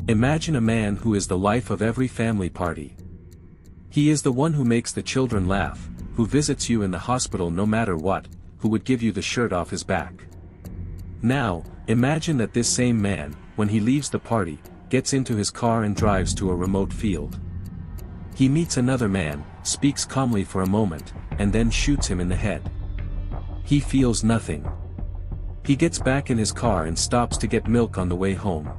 Imagine a man who is the life of every family party. He is the one who makes the children laugh, who visits you in the hospital no matter what, who would give you the shirt off his back. Now, imagine that this same man, when he leaves the party, gets into his car and drives to a remote field. He meets another man, speaks calmly for a moment, and then shoots him in the head. He feels nothing. He gets back in his car and stops to get milk on the way home.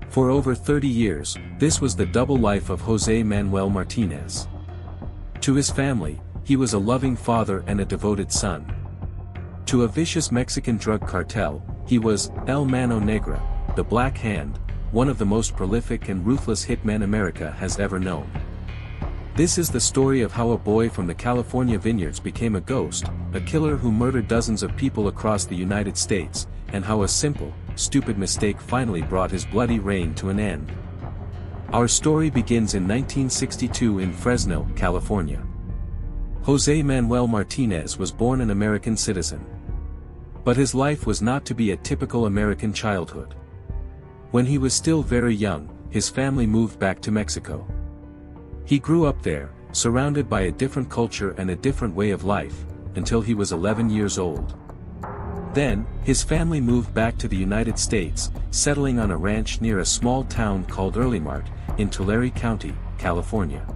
For over 30 years, this was the double life of Jose Manuel Martinez. To his family, he was a loving father and a devoted son. To a vicious Mexican drug cartel, he was El Mano Negra, the Black Hand, one of the most prolific and ruthless hitmen America has ever known. This is the story of how a boy from the California Vineyards became a ghost, a killer who murdered dozens of people across the United States, and how a simple, stupid mistake finally brought his bloody reign to an end. Our story begins in 1962 in Fresno, California. Jose Manuel Martinez was born an American citizen. But his life was not to be a typical American childhood. When he was still very young, his family moved back to Mexico. He grew up there, surrounded by a different culture and a different way of life, until he was 11 years old. Then, his family moved back to the United States, settling on a ranch near a small town called Earlimart, in Tulare County, California.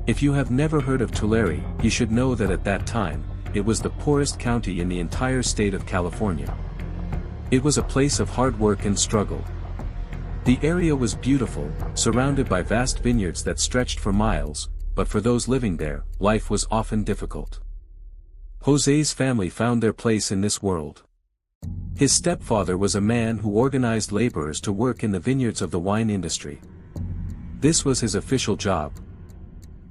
If you have never heard of Tulare, you should know that at that time, it was the poorest county in the entire state of California. It was a place of hard work and struggle. The area was beautiful, surrounded by vast vineyards that stretched for miles, but for those living there, life was often difficult. Jose's family found their place in this world. His stepfather was a man who organized laborers to work in the vineyards of the wine industry. This was his official job.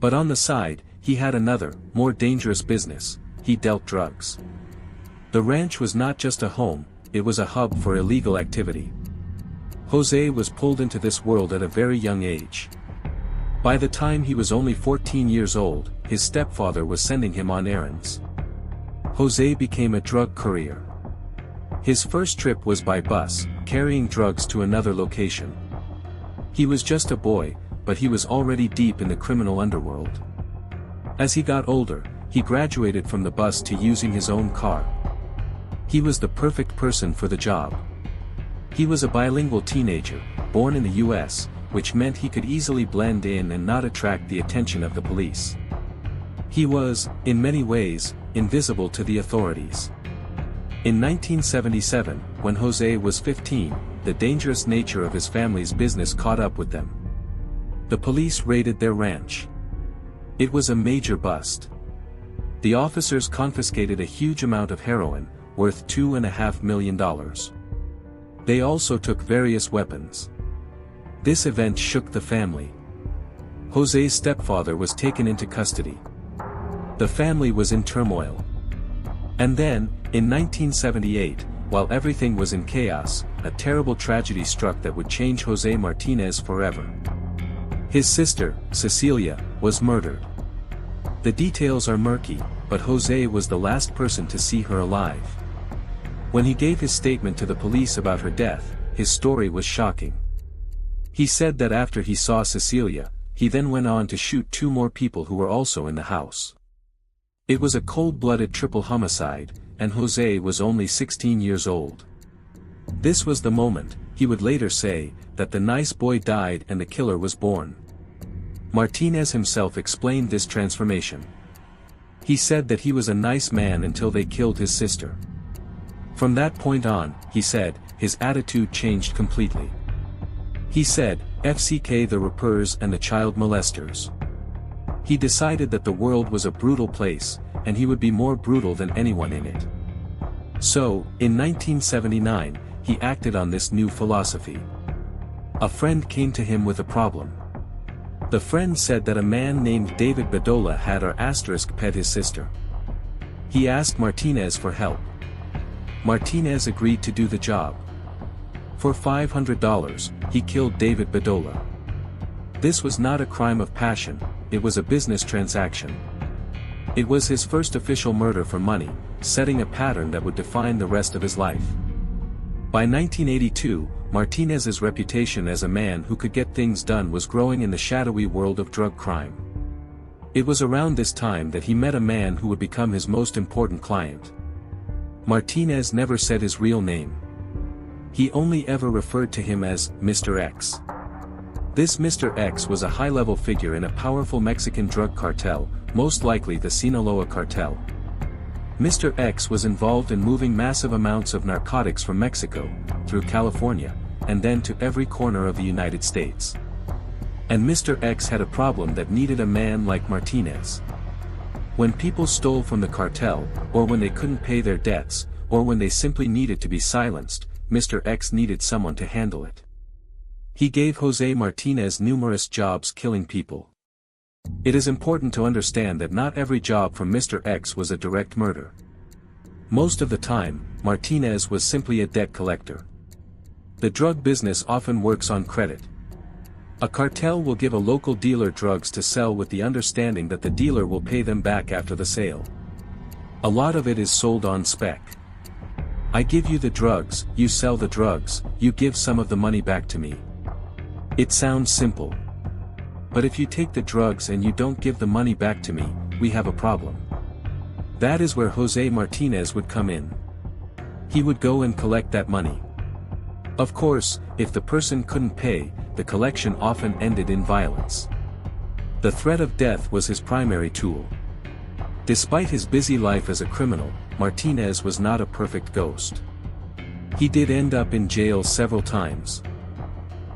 But on the side, he had another, more dangerous business: he dealt drugs. The ranch was not just a home, it was a hub for illegal activity. Jose was pulled into this world at a very young age. By the time he was only 14 years old, his stepfather was sending him on errands. Jose became a drug courier. His first trip was by bus, carrying drugs to another location. He was just a boy, but he was already deep in the criminal underworld. As he got older, he graduated from the bus to using his own car. He was the perfect person for the job. He was a bilingual teenager, born in the US, which meant he could easily blend in and not attract the attention of the police. He was, in many ways, invisible to the authorities. In 1977, when Jose was 15, the dangerous nature of his family's business caught up with them. The police raided their ranch. It was a major bust. The officers confiscated a huge amount of heroin, worth $2.5 million. They also took various weapons. This event shook the family. Jose's stepfather was taken into custody. The family was in turmoil. And then, in 1978, while everything was in chaos, a terrible tragedy struck that would change Jose Martinez forever. His sister, Cecilia, was murdered. The details are murky, but Jose was the last person to see her alive. When he gave his statement to the police about her death, his story was shocking. He said that after he saw Cecilia, he then went on to shoot 2 more people who were also in the house. It was a cold-blooded triple homicide, and Jose was only 16 years old. This was the moment, he would later say, that the nice boy died and the killer was born. Martinez himself explained this transformation. He said that he was a nice man until they killed his sister. From that point on, he said, his attitude changed completely. He said, "FCK the rappers and the child molesters." He decided that the world was a brutal place, and he would be more brutal than anyone in it. So, in 1979, he acted on this new philosophy. A friend came to him with a problem. The friend said that a man named David Bedolla had pet his sister. He asked Martinez for help. Martinez agreed to do the job. For $500, he killed David Bedolla. This was not a crime of passion, it was a business transaction. It was his first official murder for money, setting a pattern that would define the rest of his life. By 1982, Martinez's reputation as a man who could get things done was growing in the shadowy world of drug crime. It was around this time that he met a man who would become his most important client. Martinez never said his real name. He only ever referred to him as Mr. X. This Mr. X was a high-level figure in a powerful Mexican drug cartel, most likely the Sinaloa Cartel. Mr. X was involved in moving massive amounts of narcotics from Mexico, through California, and then to every corner of the United States. And Mr. X had a problem that needed a man like Martinez. When people stole from the cartel, or when they couldn't pay their debts, or when they simply needed to be silenced, Mr. X needed someone to handle it. He gave Jose Martinez numerous jobs killing people. It is important to understand that not every job from Mr. X was a direct murder. Most of the time, Martinez was simply a debt collector. The drug business often works on credit. A cartel will give a local dealer drugs to sell with the understanding that the dealer will pay them back after the sale. A lot of it is sold on spec. I give you the drugs, you sell the drugs, you give some of the money back to me. It sounds simple. But if you take the drugs and you don't give the money back to me, we have a problem. That is where Jose Martinez would come in. He would go and collect that money. Of course, if the person couldn't pay, the collection often ended in violence. The threat of death was his primary tool. Despite his busy life as a criminal, Martinez was not a perfect ghost. He did end up in jail several times.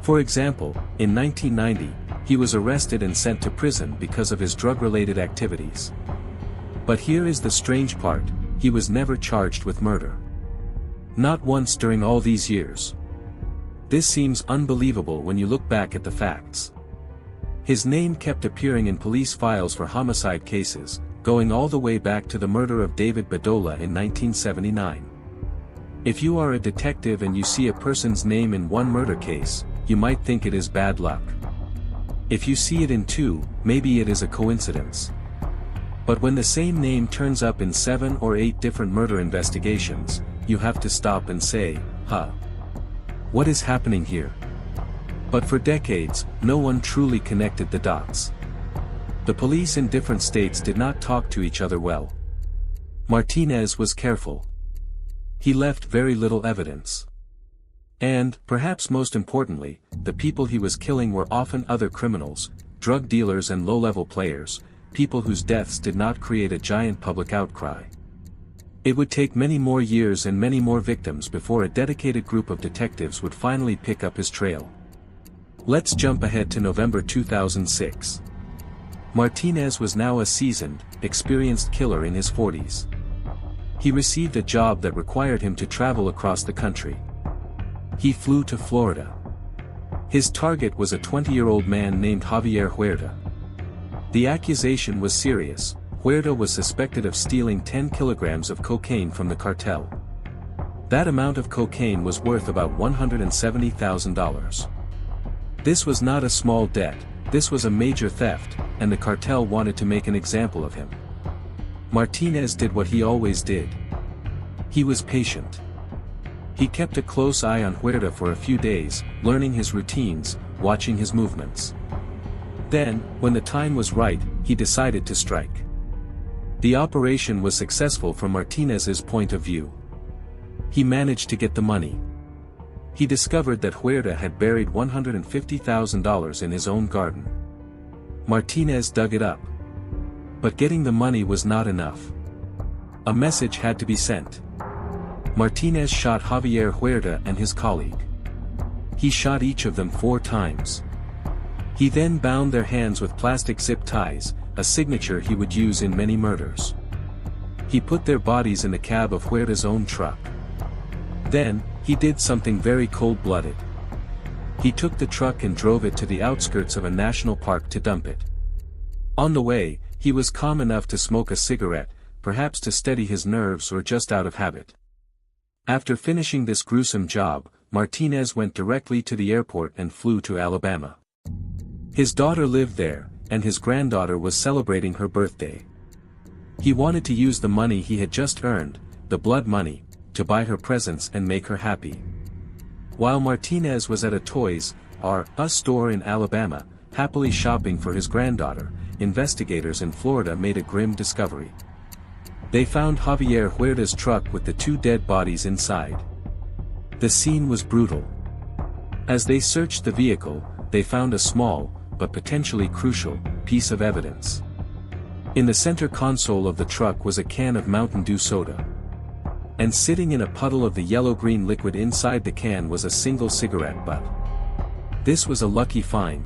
For example, in 1990, he was arrested and sent to prison because of his drug-related activities. But here is the strange part, he was never charged with murder. Not once during all these years. This seems unbelievable when you look back at the facts. His name kept appearing in police files for homicide cases, going all the way back to the murder of David Bedolla in 1979. If you are a detective and you see a person's name in one murder case, you might think it is bad luck. If you see it in two, maybe it is a coincidence. But when the same name turns up in 7 or 8 different murder investigations, you have to stop and say, huh? What is happening here? But for decades, no one truly connected the dots. The police in different states did not talk to each other well. Martinez was careful. He left very little evidence. And, perhaps most importantly, the people he was killing were often other criminals, drug dealers and low-level players, people whose deaths did not create a giant public outcry. It would take many more years and many more victims before a dedicated group of detectives would finally pick up his trail. Let's jump ahead to November 2006. Martinez was now a seasoned, experienced killer in his 40s. He received a job that required him to travel across the country. He flew to Florida. His target was a 20-year-old man named Javier Huerta. The accusation was serious. Huerta was suspected of stealing 10 kilograms of cocaine from the cartel. That amount of cocaine was worth about $170,000. This was not a small debt, this was a major theft, and the cartel wanted to make an example of him. Martinez did what he always did. He was patient. He kept a close eye on Huerta for a few days, learning his routines, watching his movements. Then, when the time was right, he decided to strike. The operation was successful from Martinez's point of view. He managed to get the money. He discovered that Huerta had buried $150,000 in his own garden. Martinez dug it up. But getting the money was not enough. A message had to be sent. Martinez shot Javier Huerta and his colleague. He shot each of them 4 times. He then bound their hands with plastic zip ties, a signature he would use in many murders. He put their bodies in the cab of Huerta's own truck. Then, he did something very cold-blooded. He took the truck and drove it to the outskirts of a national park to dump it. On the way, he was calm enough to smoke a cigarette, perhaps to steady his nerves or just out of habit. After finishing this gruesome job, Martinez went directly to the airport and flew to Alabama. His daughter lived there, and his granddaughter was celebrating her birthday. He wanted to use the money he had just earned, the blood money, to buy her presents and make her happy. While Martinez was at a Toys R Us store in Alabama, happily shopping for his granddaughter, investigators in Florida made a grim discovery. They found Javier Huerta's truck with the 2 dead bodies inside. The scene was brutal. As they searched the vehicle, they found a small, but potentially crucial, piece of evidence. In the center console of the truck was a can of Mountain Dew soda. And sitting in a puddle of the yellow-green liquid inside the can was a single cigarette butt. This was a lucky find.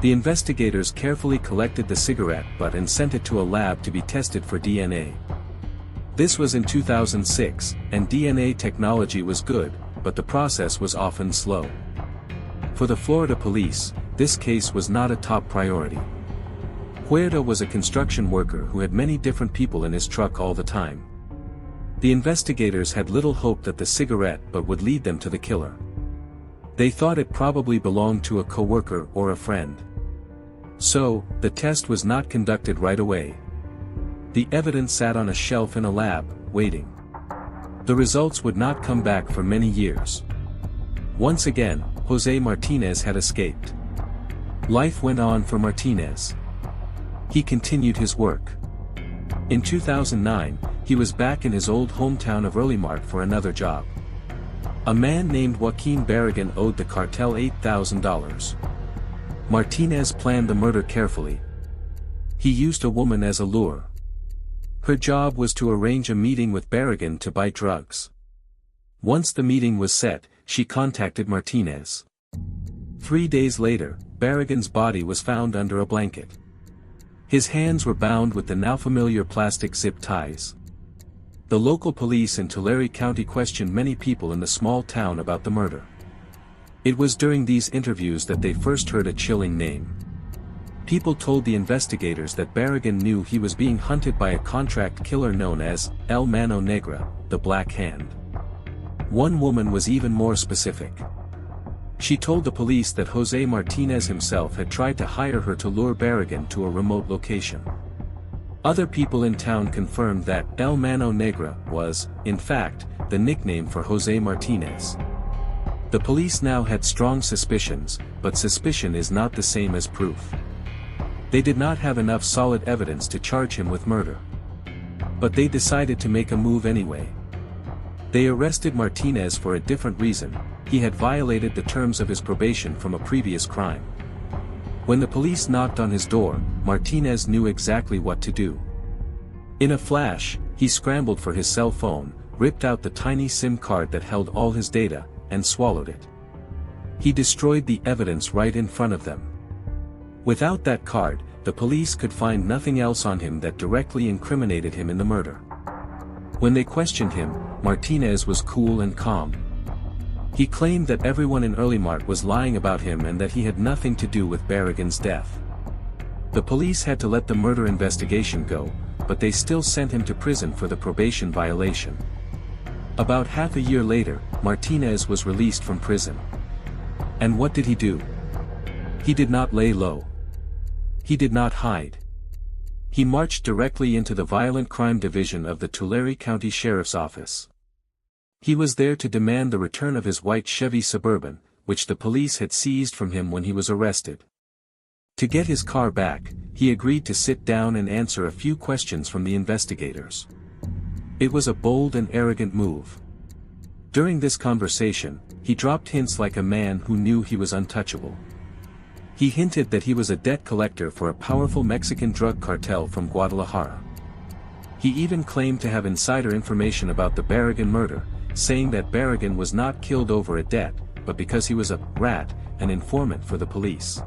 The investigators carefully collected the cigarette butt and sent it to a lab to be tested for DNA. This was in 2006, and DNA technology was good, but the process was often slow. For the Florida police, this case was not a top priority. Huerta was a construction worker who had many different people in his truck all the time. The investigators had little hope that the cigarette butt would lead them to the killer. They thought it probably belonged to a coworker or a friend. So, the test was not conducted right away. The evidence sat on a shelf in a lab, waiting. The results would not come back for many years. Once again, Jose Martinez had escaped. Life went on for Martinez. He continued his work. In 2009, he was back in his old hometown of Earlimart for another job. A man named Joaquin Barragan owed the cartel $8,000. Martinez planned the murder carefully. He used a woman as a lure. Her job was to arrange a meeting with Barragan to buy drugs. Once the meeting was set, she contacted Martinez. 3 days later, Barragan's body was found under a blanket. His hands were bound with the now familiar plastic zip ties. The local police in Tulare County questioned many people in the small town about the murder. It was during these interviews that they first heard a chilling name. People told the investigators that Barragan knew he was being hunted by a contract killer known as El Mano Negra, the Black Hand. One woman was even more specific. She told the police that Jose Martinez himself had tried to hire her to lure Barragan to a remote location. Other people in town confirmed that El Mano Negra was, in fact, the nickname for Jose Martinez. The police now had strong suspicions, but suspicion is not the same as proof. They did not have enough solid evidence to charge him with murder. But they decided to make a move anyway. They arrested Martinez for a different reason. He had violated the terms of his probation from a previous crime. When the police knocked on his door, Martinez knew exactly what to do. In a flash, he scrambled for his cell phone, ripped out the tiny SIM card that held all his data, and swallowed it. He destroyed the evidence right in front of them. Without that card, the police could find nothing else on him that directly incriminated him in the murder. When they questioned him, Martinez was cool and calm. He claimed that everyone in Earlimart was lying about him and that he had nothing to do with Barragan's death. The police had to let the murder investigation go, but they still sent him to prison for the probation violation. About half a year later, Martinez was released from prison. And what did he do? He did not lay low. He did not hide. He marched directly into the Violent Crime Division of the Tulare County Sheriff's Office. He was there to demand the return of his white Chevy Suburban, which the police had seized from him when he was arrested. To get his car back, he agreed to sit down and answer a few questions from the investigators. It was a bold and arrogant move. During this conversation, he dropped hints like a man who knew he was untouchable. He hinted that he was a debt collector for a powerful Mexican drug cartel from Guadalajara. He even claimed to have insider information about the Barragan murder, saying that Barragan was not killed over a debt, but because he was a rat, an informant for the police.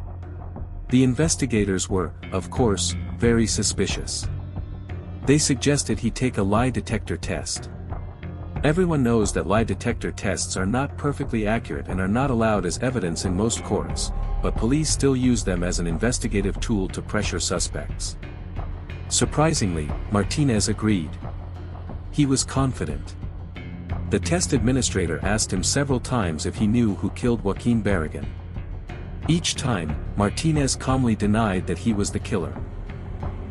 The investigators were, of course, very suspicious. They suggested he take a lie detector test. Everyone knows that lie detector tests are not perfectly accurate and are not allowed as evidence in most courts, but police still use them as an investigative tool to pressure suspects. Surprisingly, Martinez agreed. He was confident. The test administrator asked him several times if he knew who killed Joaquin Barragan. Each time, Martinez calmly denied that he was the killer.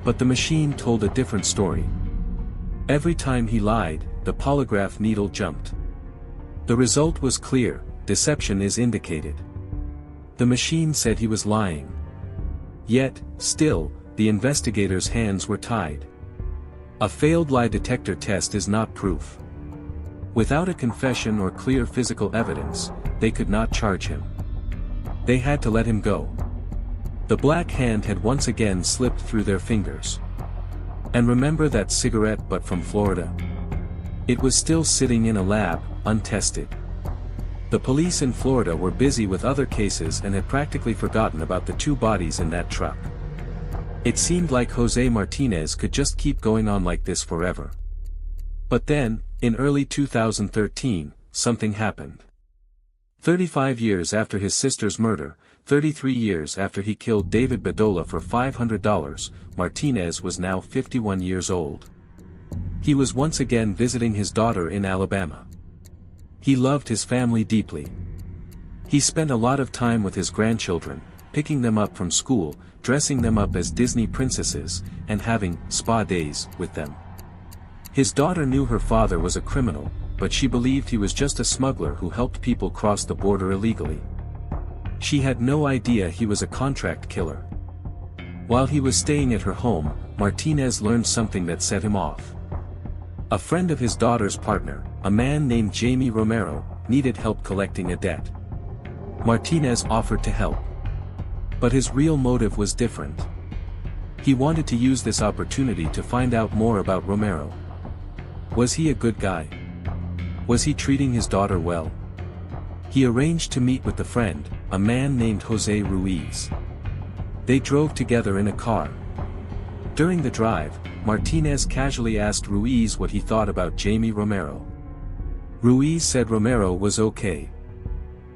But the machine told a different story. Every time he lied, the polygraph needle jumped. The result was clear: deception is indicated. The machine said he was lying. Yet, still, the investigators' hands were tied. A failed lie detector test is not proof. Without a confession or clear physical evidence, they could not charge him. They had to let him go. The black hand had once again slipped through their fingers. And remember that cigarette butt from Florida? It was still sitting in a lab, untested. The police in Florida were busy with other cases and had practically forgotten about the 2 bodies in that truck. It seemed like Jose Martinez could just keep going on like this forever. But then, in early 2013, something happened. 35 years after his sister's murder, 33 years after he killed David Bedolla for $500, Martinez was now 51 years old. He was once again visiting his daughter in Alabama. He loved his family deeply. He spent a lot of time with his grandchildren, picking them up from school, dressing them up as Disney princesses, and having spa days with them. His daughter knew her father was a criminal, but she believed he was just a smuggler who helped people cross the border illegally. She had no idea he was a contract killer. While he was staying at her home, Martinez learned something that set him off. A friend of his daughter's partner, a man named Jamie Romero, needed help collecting a debt. Martinez offered to help. But his real motive was different. He wanted to use this opportunity to find out more about Romero. Was he a good guy? Was he treating his daughter well? He arranged to meet with the friend, a man named Jose Ruiz. They drove together in a car. During the drive, Martinez casually asked Ruiz what he thought about Jamie Romero. Ruiz said Romero was okay.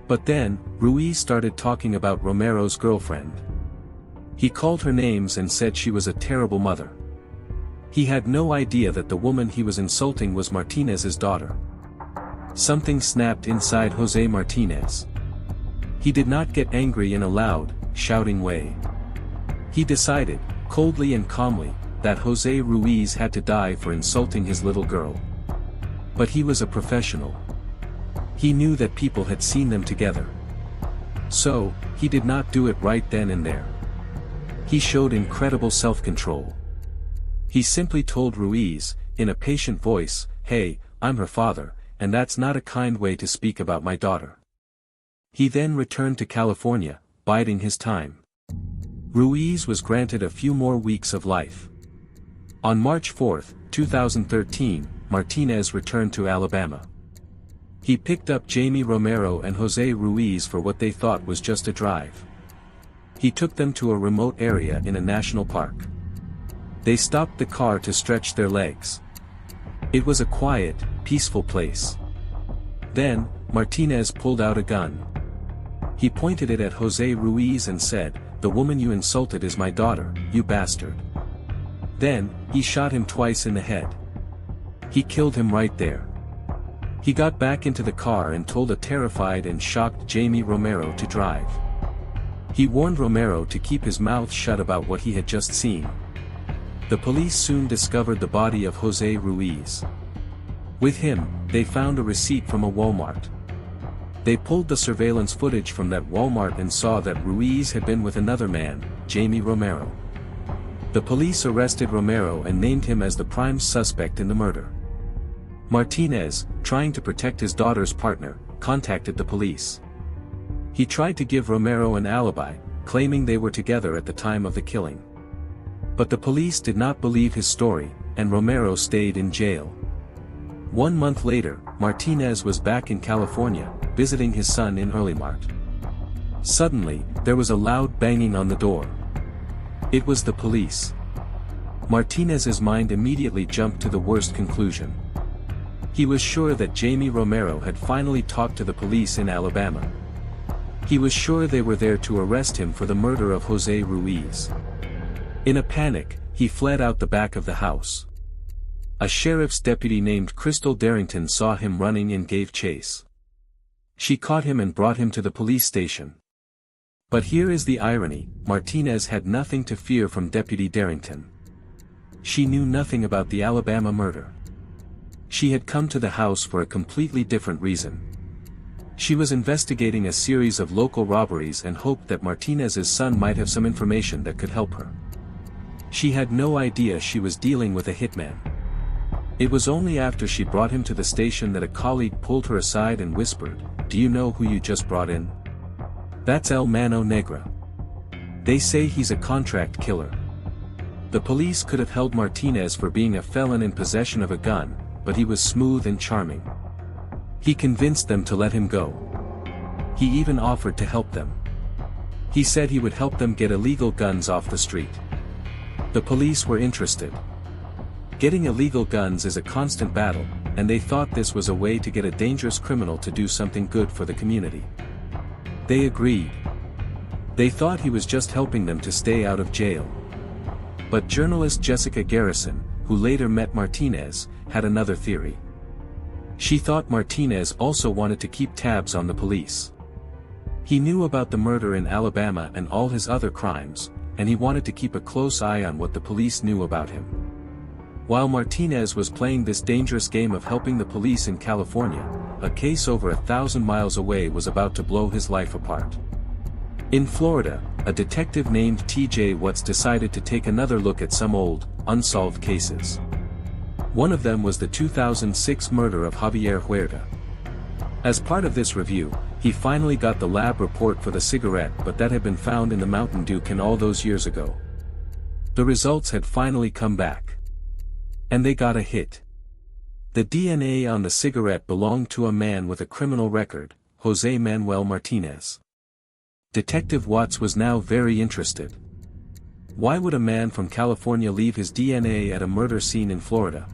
But then, Ruiz started talking about Romero's girlfriend. He called her names and said she was a terrible mother. He had no idea that the woman he was insulting was Martinez's daughter. Something snapped inside Jose Martinez. He did not get angry in a loud, shouting way. He decided, coldly and calmly, that Jose Ruiz had to die for insulting his little girl. But he was a professional. He knew that people had seen them together. So, he did not do it right then and there. He showed incredible self-control. He simply told Ruiz, in a patient voice, "Hey, I'm her father, and that's not a kind way to speak about my daughter." He then returned to California, biding his time. Ruiz was granted a few more weeks of life. On March 4, 2013, Martinez returned to Alabama. He picked up Jamie Romero and Jose Ruiz for what they thought was just a drive. He took them to a remote area in a national park. They stopped the car to stretch their legs. It was a quiet, peaceful place. Then, Martinez pulled out a gun. He pointed it at Jose Ruiz and said, "The woman you insulted is my daughter, you bastard." Then, he shot him twice in the head. He killed him right there. He got back into the car and told a terrified and shocked Jamie Romero to drive. He warned Romero to keep his mouth shut about what he had just seen. The police soon discovered the body of Jose Ruiz. With him, they found a receipt from a Walmart. They pulled the surveillance footage from that Walmart and saw that Ruiz had been with another man, Jamie Romero. The police arrested Romero and named him as the prime suspect in the murder. Martinez, trying to protect his daughter's partner, contacted the police. He tried to give Romero an alibi, claiming they were together at the time of the killing. But the police did not believe his story, and Romero stayed in jail. 1 month later, Martinez was back in California, visiting his son in Earlimart. Suddenly, there was a loud banging on the door. It was the police. Martinez's mind immediately jumped to the worst conclusion. He was sure that Jamie Romero had finally talked to the police in Alabama. He was sure they were there to arrest him for the murder of Jose Ruiz. In a panic, he fled out the back of the house. A sheriff's deputy named Crystal Darrington saw him running and gave chase. She caught him and brought him to the police station. But here is the irony, Martinez had nothing to fear from Deputy Darrington. She knew nothing about the Alabama murder. She had come to the house for a completely different reason. She was investigating a series of local robberies and hoped that Martinez's son might have some information that could help her. She had no idea she was dealing with a hitman. It was only after she brought him to the station that a colleague pulled her aside and whispered, "Do you know who you just brought in? That's El Mano Negra. They say he's a contract killer." The police could have held Martinez for being a felon in possession of a gun, but he was smooth and charming. He convinced them to let him go. He even offered to help them. He said he would help them get illegal guns off the street. The police were interested. Getting illegal guns is a constant battle, and they thought this was a way to get a dangerous criminal to do something good for the community. They agreed. They thought he was just helping them to stay out of jail. But journalist Jessica Garrison, who later met Martinez, had another theory. She thought Martinez also wanted to keep tabs on the police. He knew about the murder in Alabama and all his other crimes, and he wanted to keep a close eye on what the police knew about him. While Martinez was playing this dangerous game of helping the police in California, a case over 1,000 miles away was about to blow his life apart. In Florida, a detective named T.J. Watts decided to take another look at some old, unsolved cases. One of them was the 2006 murder of Javier Huerta. As part of this review, he finally got the lab report for the cigarette, but that had been found in the Mountain Dew can all those years ago. The results had finally come back. And they got a hit. The DNA on the cigarette belonged to a man with a criminal record, Jose Manuel Martinez. Detective Watts was now very interested. Why would a man from California leave his DNA at a murder scene in Florida?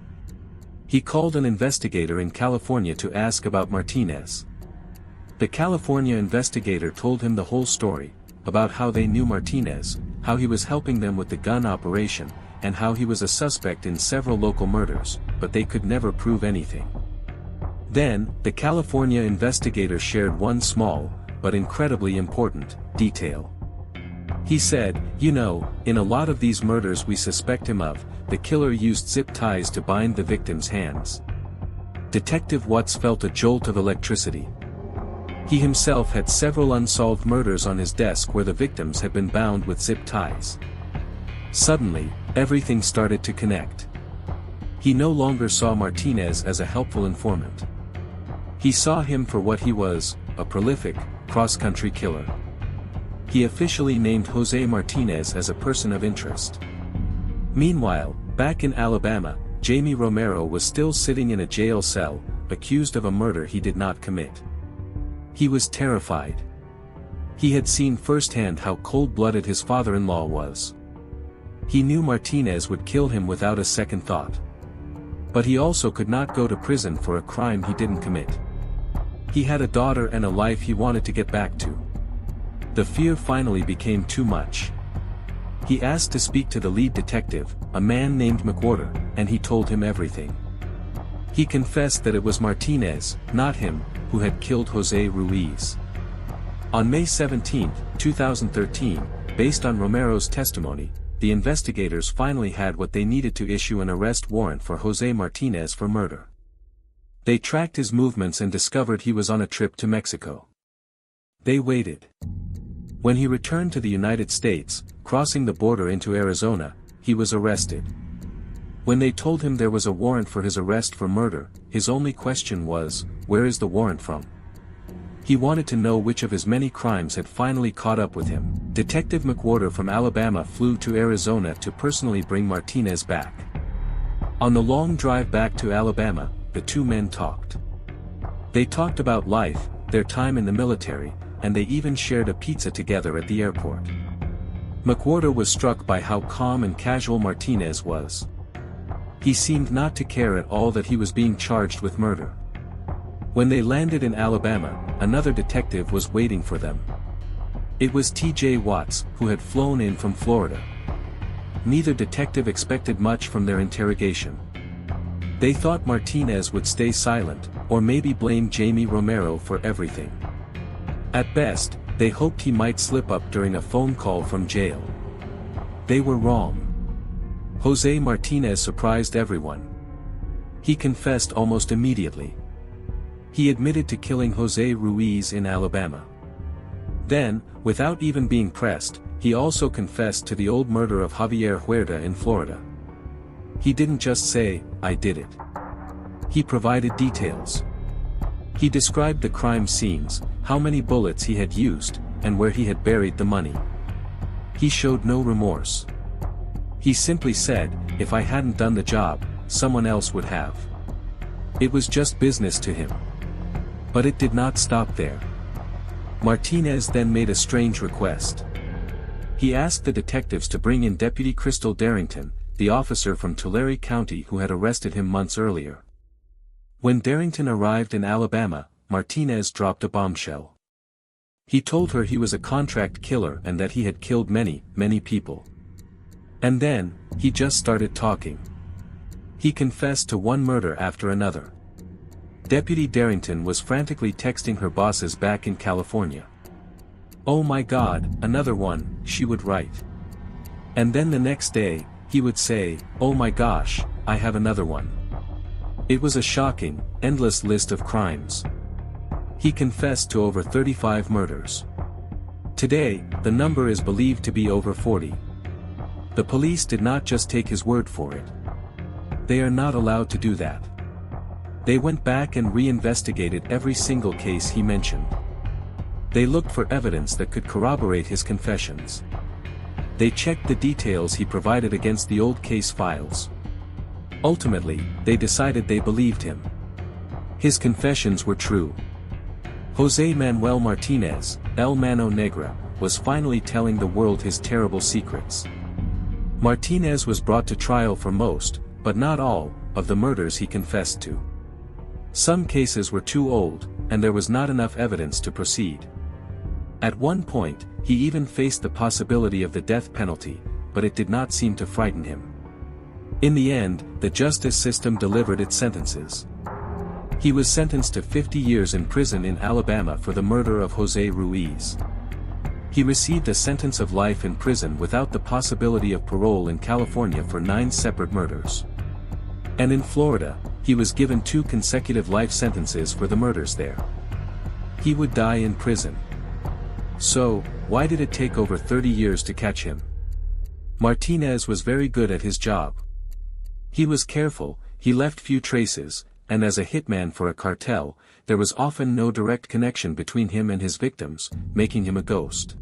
He called an investigator in California to ask about Martinez. The California investigator told him the whole story, about how they knew Martinez, how he was helping them with the gun operation, and how he was a suspect in several local murders, but they could never prove anything. Then, the California investigator shared one small, but incredibly important, detail. He said, "You know, in a lot of these murders we suspect him of, the killer used zip ties to bind the victim's hands." Detective Watts felt a jolt of electricity. He himself had several unsolved murders on his desk where the victims had been bound with zip ties. Suddenly, everything started to connect. He no longer saw Martinez as a helpful informant. He saw him for what he was, a prolific, cross-country killer. He officially named Jose Martinez as a person of interest. Meanwhile, back in Alabama, Jamie Romero was still sitting in a jail cell, accused of a murder he did not commit. He was terrified. He had seen firsthand how cold-blooded his father-in-law was. He knew Martinez would kill him without a second thought. But he also could not go to prison for a crime he didn't commit. He had a daughter and a life he wanted to get back to. The fear finally became too much. He asked to speak to the lead detective, a man named McWhorter, and he told him everything. He confessed that it was Martinez, not him, who had killed Jose Ruiz. On May 17, 2013, based on Romero's testimony, the investigators finally had what they needed to issue an arrest warrant for Jose Martinez for murder. They tracked his movements and discovered he was on a trip to Mexico. They waited. When he returned to the United States, crossing the border into Arizona, he was arrested. When they told him there was a warrant for his arrest for murder, his only question was, where is the warrant from? He wanted to know which of his many crimes had finally caught up with him. Detective McWhorter from Alabama flew to Arizona to personally bring Martinez back. On the long drive back to Alabama, the two men talked. They talked about life, their time in the military, and they even shared a pizza together at the airport. McWhorter was struck by how calm and casual Martinez was. He seemed not to care at all that he was being charged with murder. When they landed in Alabama, another detective was waiting for them. It was T.J. Watts, who had flown in from Florida. Neither detective expected much from their interrogation. They thought Martinez would stay silent, or maybe blame Jamie Romero for everything. At best, they hoped he might slip up during a phone call from jail. They were wrong. Jose Martinez surprised everyone. He confessed almost immediately. He admitted to killing Jose Ruiz in Alabama. Then, without even being pressed, he also confessed to the old murder of Javier Huerta in Florida. He didn't just say, "I did it." He provided details. He described the crime scenes, how many bullets he had used, and where he had buried the money. He showed no remorse. He simply said, "If I hadn't done the job, someone else would have." It was just business to him. But it did not stop there. Martinez then made a strange request. He asked the detectives to bring in Deputy Crystal Darrington, the officer from Tulare County who had arrested him months earlier. When Darrington arrived in Alabama, Martinez dropped a bombshell. He told her he was a contract killer and that he had killed many, many people. And then, he just started talking. He confessed to one murder after another. Deputy Darrington was frantically texting her bosses back in California. "Oh my God, another one," she would write. And then the next day, he would say, "Oh my gosh, I have another one." It was a shocking, endless list of crimes. He confessed to over 35 murders. Today, the number is believed to be over 40. The police did not just take his word for it. They are not allowed to do that. They went back and re-investigated every single case he mentioned. They looked for evidence that could corroborate his confessions. They checked the details he provided against the old case files. Ultimately, they decided they believed him. His confessions were true. Jose Manuel Martinez, El Mano Negra, was finally telling the world his terrible secrets. Martinez was brought to trial for most, but not all, of the murders he confessed to. Some cases were too old, and there was not enough evidence to proceed. At one point, he even faced the possibility of the death penalty, but it did not seem to frighten him. In the end, the justice system delivered its sentences. He was sentenced to 50 years in prison in Alabama for the murder of Jose Ruiz. He received a sentence of life in prison without the possibility of parole in California for 9 separate murders. And in Florida, he was given 2 consecutive life sentences for the murders there. He would die in prison. So, why did it take over 30 years to catch him? Martinez was very good at his job. He was careful, he left few traces, and as a hitman for a cartel, there was often no direct connection between him and his victims, making him a ghost.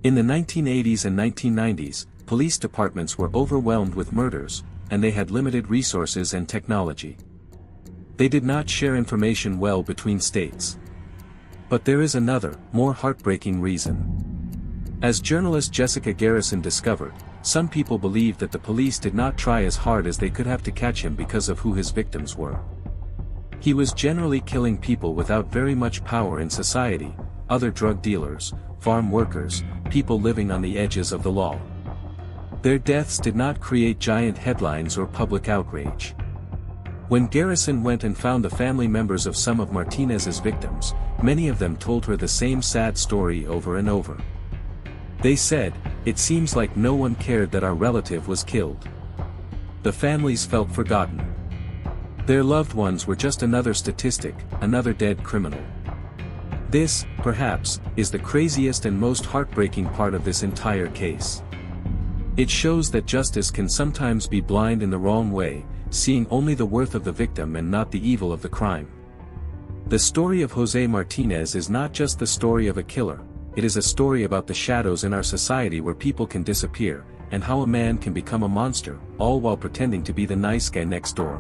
In the 1980s and 1990s, police departments were overwhelmed with murders, and they had limited resources and technology. They did not share information well between states. But there is another, more heartbreaking reason. As journalist Jessica Garrison discovered, some people believed that the police did not try as hard as they could have to catch him because of who his victims were. He was generally killing people without very much power in society, other drug dealers, farm workers, people living on the edges of the law. Their deaths did not create giant headlines or public outrage. When Garrison went and found the family members of some of Martinez's victims, many of them told her the same sad story over and over. They said, "It seems like no one cared that our relative was killed." The families felt forgotten. Their loved ones were just another statistic, another dead criminal. This, perhaps, is the craziest and most heartbreaking part of this entire case. It shows that justice can sometimes be blind in the wrong way, seeing only the worth of the victim and not the evil of the crime. The story of Jose Martinez is not just the story of a killer, it is a story about the shadows in our society where people can disappear, and how a man can become a monster, all while pretending to be the nice guy next door.